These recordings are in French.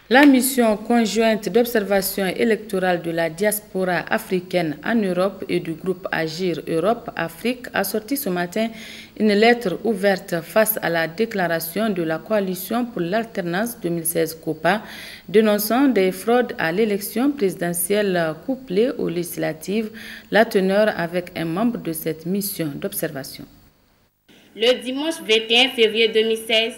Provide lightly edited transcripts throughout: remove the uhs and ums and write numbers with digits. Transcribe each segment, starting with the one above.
La mission conjointe d'observation électorale de la diaspora africaine en Europe et du groupe Agir Europe-Afrique a sorti ce matin une lettre ouverte face à la déclaration de la coalition pour l'alternance 2016 COPA, dénonçant des fraudes à l'élection présidentielle couplée aux législatives, la teneur avec un membre de cette mission d'observation. Le dimanche 21 février 2016,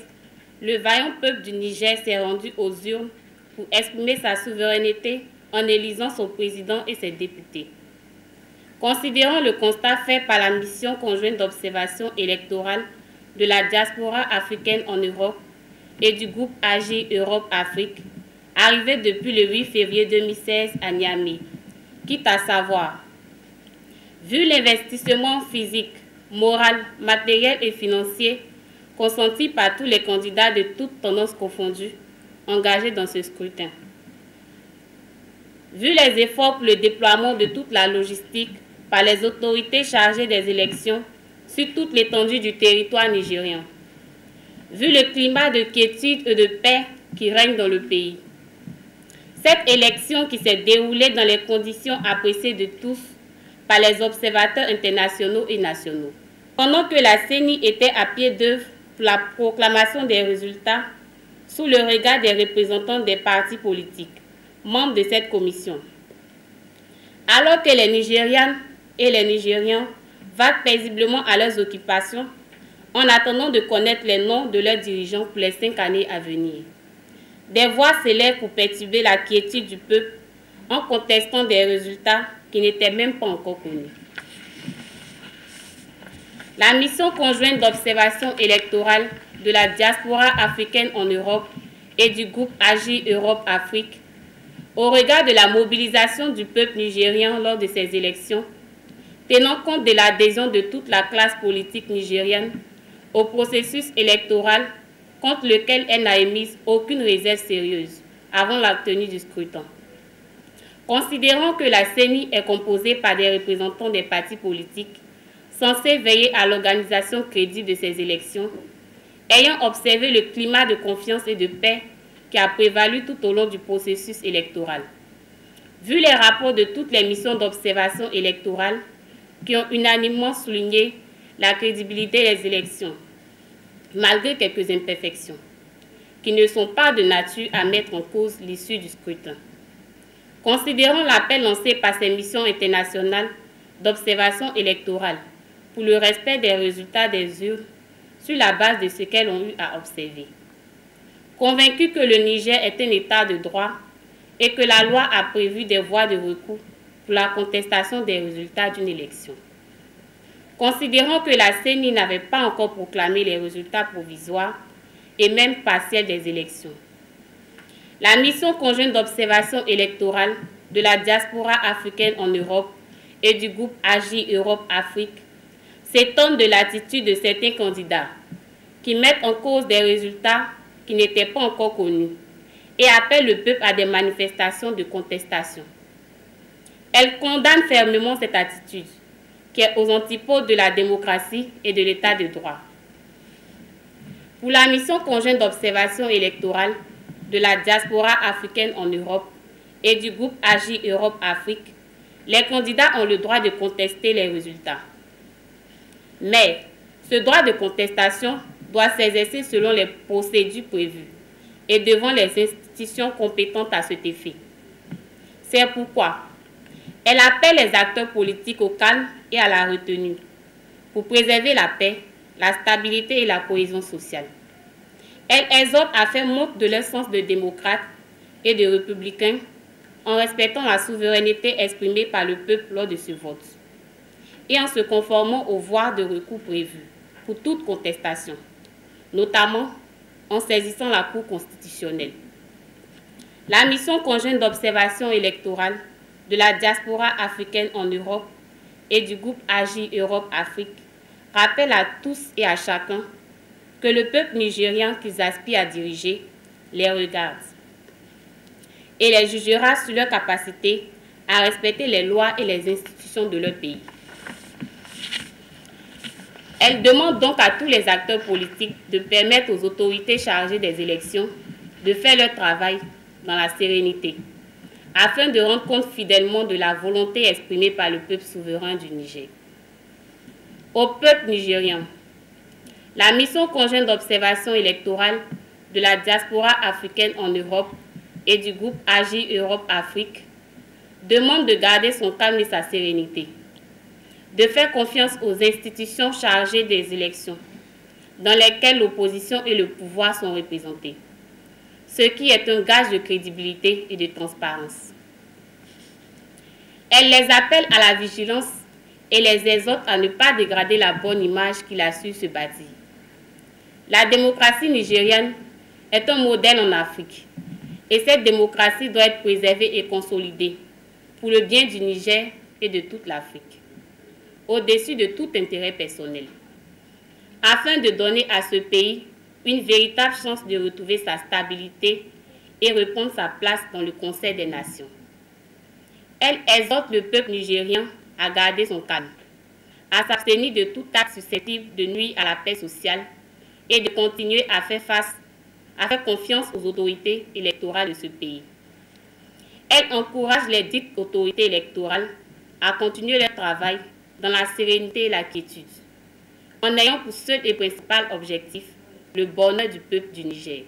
le vaillant peuple du Niger s'est rendu aux urnes pour exprimer sa souveraineté en élisant son président et ses députés. Considérant le constat fait par la mission conjointe d'observation électorale de la diaspora africaine en Europe et du groupe Agir Europe-Afrique, arrivé depuis le 8 février 2016 à Niamey, quitte à savoir, vu l'investissement physique, moral, matériel et financier consenti par tous les candidats de toutes tendances confondues engagés dans ce scrutin. Vu les efforts pour le déploiement de toute la logistique par les autorités chargées des élections sur toute l'étendue du territoire nigérien. Vu le climat de quiétude et de paix qui règne dans le pays. Cette élection qui s'est déroulée dans les conditions appréciées de tous par les observateurs internationaux et nationaux. Pendant que la CENI était à pied d'œuvre pour la proclamation des résultats, sous le regard des représentants des partis politiques, membres de cette commission. Alors que les Nigérianes et les Nigérians vaquent paisiblement à leurs occupations, en attendant de connaître les noms de leurs dirigeants pour les 5 années à venir. Des voix s'élèvent pour perturber la quiétude du peuple en contestant des résultats qui n'étaient même pas encore connus. La mission conjointe d'observation électorale de la diaspora africaine en Europe et du groupe Agir Europe-Afrique, au regard de la mobilisation du peuple nigérien lors de ces élections, tenant compte de l'adhésion de toute la classe politique nigérienne au processus électoral contre lequel elle n'a émis aucune réserve sérieuse avant la tenue du scrutin. Considérant que la CENI est composée par des représentants des partis politiques censés veiller à l'organisation crédible de ces élections, ayant observé le climat de confiance et de paix qui a prévalu tout au long du processus électoral, vu les rapports de toutes les missions d'observation électorale qui ont unanimement souligné la crédibilité des élections, malgré quelques imperfections, qui ne sont pas de nature à mettre en cause l'issue du scrutin. Considérant l'appel lancé par ces missions internationales d'observation électorale pour le respect des résultats des urnes sur la base de ce qu'elles ont eu à observer. Convaincu que le Niger est un État de droit et que la loi a prévu des voies de recours pour la contestation des résultats d'une élection. Considérant que la CENI n'avait pas encore proclamé les résultats provisoires et même partiels des élections. La mission conjointe d'observation électorale de la diaspora africaine en Europe et du groupe Agir Europe-Afrique s'étonne de l'attitude de certains candidats qui mettent en cause des résultats qui n'étaient pas encore connus et appellent le peuple à des manifestations de contestation. Elle condamne fermement cette attitude qui est aux antipodes de la démocratie et de l'état de droit. Pour la mission conjointe d'observation électorale de la diaspora africaine en Europe et du groupe Agir Europe-Afrique, les candidats ont le droit de contester les résultats. Mais ce droit de contestation doit s'exercer selon les procédures prévues et devant les institutions compétentes à cet effet. C'est pourquoi elle appelle les acteurs politiques au calme et à la retenue pour préserver la paix, la stabilité et la cohésion sociale. Elle exhorte à faire montre de leur sens de démocrate et de républicain en respectant la souveraineté exprimée par le peuple lors de ce vote et en se conformant aux voies de recours prévues pour toute contestation, notamment en saisissant la Cour constitutionnelle. La mission conjointe d'observation électorale de la diaspora africaine en Europe et du groupe Agir Europe-Afrique rappelle à tous et à chacun que le peuple nigérien qu'ils aspirent à diriger les regarde et les jugera sur leur capacité à respecter les lois et les institutions de leur pays. Elle demande donc à tous les acteurs politiques de permettre aux autorités chargées des élections de faire leur travail dans la sérénité, afin de rendre compte fidèlement de la volonté exprimée par le peuple souverain du Niger. Au peuple nigérien, la mission conjointe d'observation électorale de la diaspora africaine en Europe et du groupe Agir Europe-Afrique demande de garder son calme et sa sérénité, de faire confiance aux institutions chargées des élections, dans lesquelles l'opposition et le pouvoir sont représentés, ce qui est un gage de crédibilité et de transparence. Elle les appelle à la vigilance et les exhorte à ne pas dégrader la bonne image qu'il a su se bâtir. La démocratie nigérienne est un modèle en Afrique et cette démocratie doit être préservée et consolidée pour le bien du Niger et de toute l'Afrique, au-dessus de tout intérêt personnel, afin de donner à ce pays une véritable chance de retrouver sa stabilité et reprendre sa place dans le Conseil des Nations. Elle exhorte le peuple nigérien à garder son calme, à s'abstenir de tout acte susceptible de nuire à la paix sociale et de continuer à faire confiance aux autorités électorales de ce pays. Elle encourage les dites autorités électorales à continuer leur travail dans la sérénité et la quiétude, en ayant pour seul et principal objectif le bonheur du peuple du Niger.